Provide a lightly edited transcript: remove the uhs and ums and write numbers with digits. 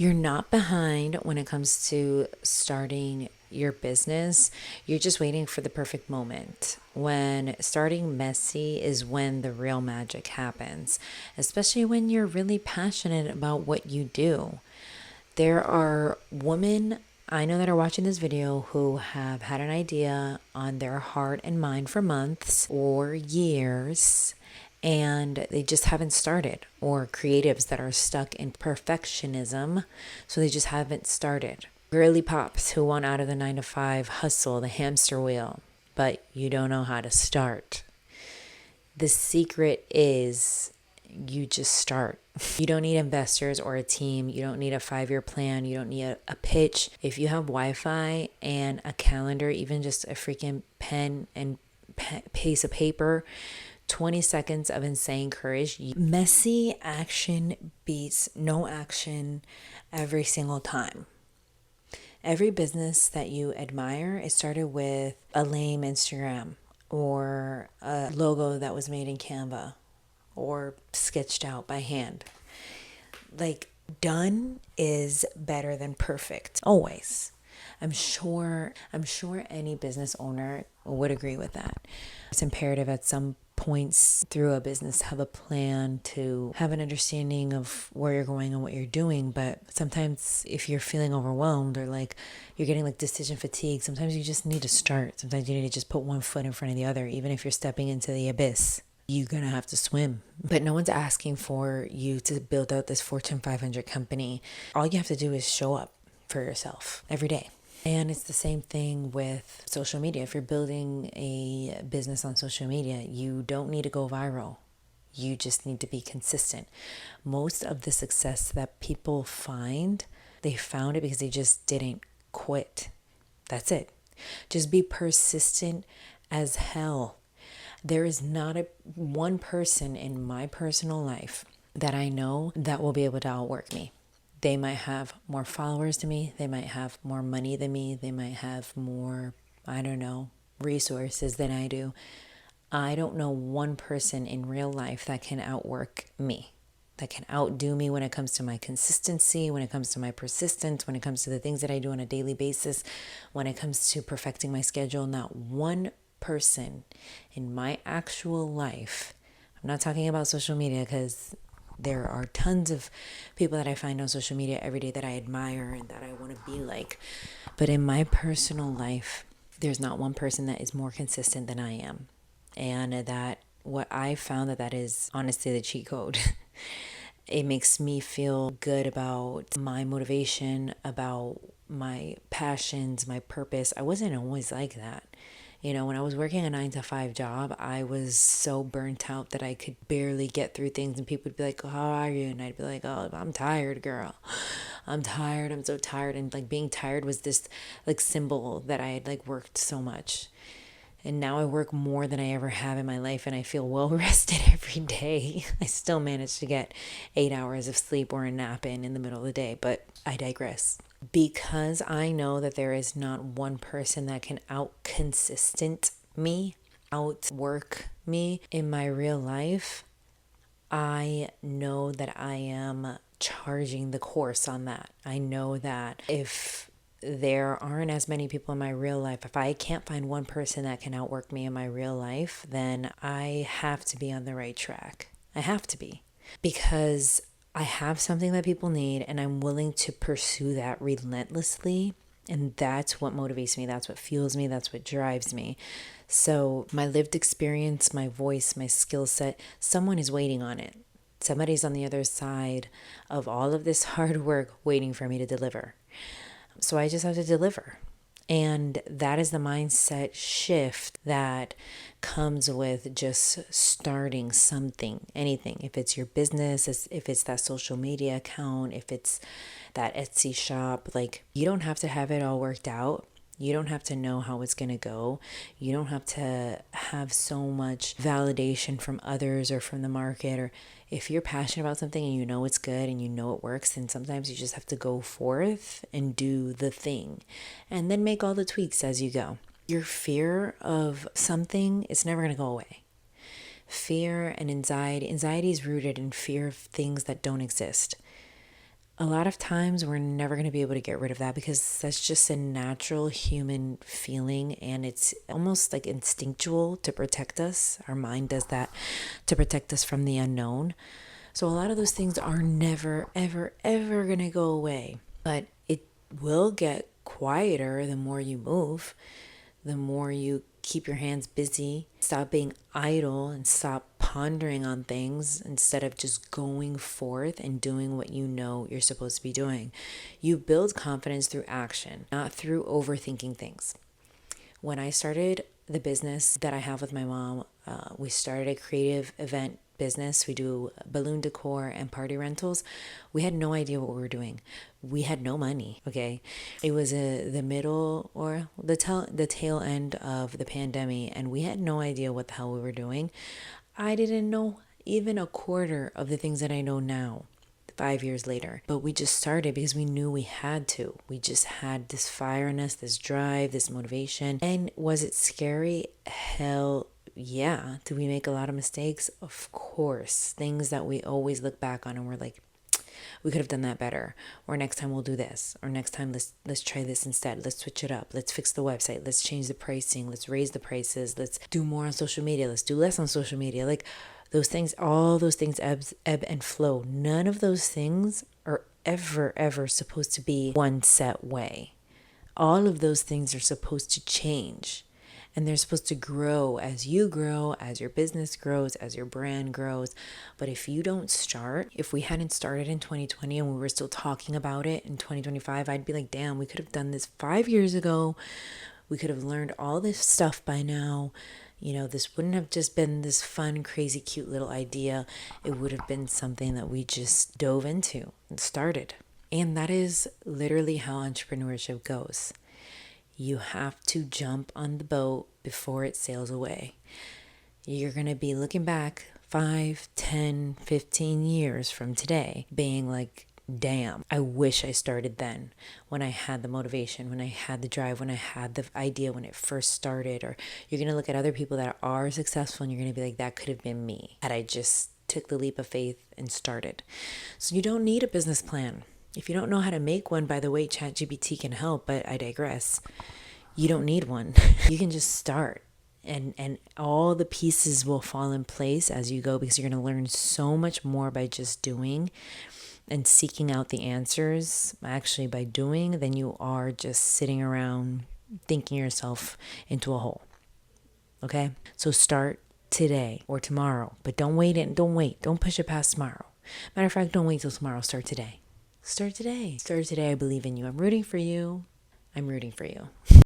You're not behind when it comes to starting your business. You're just waiting for the perfect moment. When starting messy is when the real magic happens, especially when you're really passionate about what you do. There are women I know that are watching this video who have had an idea on their heart and mind for months or years, and they just haven't started, or creatives that are stuck in perfectionism, so they just haven't started. Girly pops who want out of the 9 to 5 hustle, the hamster wheel, but you don't know how to start. The secret is you just start. You don't need investors or a team. You don't need a 5-year plan. You don't need a pitch. If you have Wi-Fi and a calendar, even just a freaking pen and piece of paper, 20 seconds of insane courage. Messy action beats no action every single time. Every business that you admire, it started with a lame Instagram or a logo that was made in Canva or sketched out by hand. Like, done is better than perfect, always. I'm sure any business owner would agree with that. It's imperative at some points through a business have a plan, to have an understanding of where you're going and what you're doing. But sometimes if you're feeling overwhelmed, or like you're getting like decision fatigue, sometimes you just need to start. Sometimes you need to just put one foot in front of the other, even if you're stepping into the abyss. You're going to have to swim. But no one's asking for you to build out this Fortune 500 company. All you have to do is show up for yourself every day. And it's the same thing with social media. If you're building a business on social media, you don't need to go viral. You just need to be consistent. Most of the success that people find, they found it because they just didn't quit. That's it. Just be persistent as hell. There is not one person in my personal life that I know that will be able to outwork me. They might have more followers than me. They might have more money than me. They might have more, I don't know, resources than I do. I don't know one person in real life that can outwork me, that can outdo me when it comes to my consistency, when it comes to my persistence, when it comes to the things that I do on a daily basis, when it comes to perfecting my schedule. Not one person in my actual life. I'm not talking about social media, because there are tons of people that I find on social media every day that I admire and that I want to be like. But in my personal life, there's not one person that is more consistent than I am. And that what I found that is honestly the cheat code. It makes me feel good about my motivation, about my passions, my purpose. I wasn't always like that. When I was working a 9 to 5 job, I was so burnt out that I could barely get through things. And people would be like, "Oh, how are you?" And I'd be like, "Oh, I'm tired, girl. I'm tired. I'm so tired." And like being tired was this like symbol that I had like worked so much. And now I work more than I ever have in my life, and I feel well rested every day. I still manage to get 8 hours of sleep or a nap in the middle of the day, but I digress. Because I know that there is not one person that can out-consistent me, outwork me in my real life, I know that I am charging the course on that. I know that if there aren't as many people in my real life, if I can't find one person that can outwork me in my real life, then I have to be on the right track. I have to be. Because I have something that people need, and I'm willing to pursue that relentlessly. And that's what motivates me. That's what fuels me. That's what drives me. So my lived experience, my voice, my skill set, someone is waiting on it. Somebody's on the other side of all of this hard work waiting for me to deliver. So I just have to deliver. And that is the mindset shift that comes with just starting something, anything. If it's your business, if it's that social media account, if it's that Etsy shop, like you don't have to have it all worked out. You don't have to know how it's going to go. You don't have to have so much validation from others or from the market. Or if you're passionate about something and you know it's good and you know it works, then sometimes you just have to go forth and do the thing and then make all the tweaks as you go. Your fear of something, it's never going to go away. Fear and anxiety is rooted in fear of things that don't exist. a lot of times we're never going to be able to get rid of that because that's just a natural human feeling, and it's almost like instinctual to protect us. Our mind does that to protect us from the unknown. So a lot of those things are never, ever, ever going to go away. But it will get quieter the more you move, the more you keep your hands busy, stop being idle and stop pondering on things instead of just going forth and doing what you know you're supposed to be doing. You build confidence through action, not through overthinking things. When I started the business that I have with my mom, we started a creative event business. We do balloon decor and party rentals. We had no idea what we were doing. We had no money. Okay, it was the middle or the tail end of the pandemic, and we had no idea what the hell we were doing. I didn't know even a quarter of the things that I know now. 5 years later, but we just started because we knew we had to. We just had this fire in us, this drive, this motivation. And was it scary? Hell yeah. Did we make a lot of mistakes? Of course. Things that we always look back on and we're like, we could have done that better, or next time we'll do this, or next time let's try this instead. Let's switch it up. Let's fix the website. Let's change the pricing. Let's raise the prices. Let's do more on social media. Let's do less on social media. Like those things, all those things ebb and flow. None of those things are ever supposed to be one set way. All of those things are supposed to change. And they're supposed to grow as you grow, as your business grows, as your brand grows. But if you don't start, if we hadn't started in 2020 and we were still talking about it in 2025, I'd be like, damn, we could have done this 5 years ago. We could have learned all this stuff by now. You know, this wouldn't have just been this fun, crazy, cute little idea. It would have been something that we just dove into and started. And that is literally how entrepreneurship goes. You have to jump on the boat before it sails away. You're going to be looking back 5, 10, 15 years from today, being like, damn, I wish I started then, when I had the motivation, when I had the drive, when I had the idea when it first started. Or you're going to look at other people that are successful and you're going to be like, that could have been me had I just took the leap of faith and started. So you don't need a business plan. If you don't know how to make one, by the way, ChatGPT can help, but I digress. You don't need one. You can just start, and all the pieces will fall in place as you go, because you're going to learn so much more by just doing and seeking out the answers actually by doing than you are just sitting around thinking yourself into a hole. Okay? So start today or tomorrow, but don't wait. Don't push it past tomorrow. Matter of fact, don't wait till tomorrow. Start today. Start today. I believe in you. I'm rooting for you.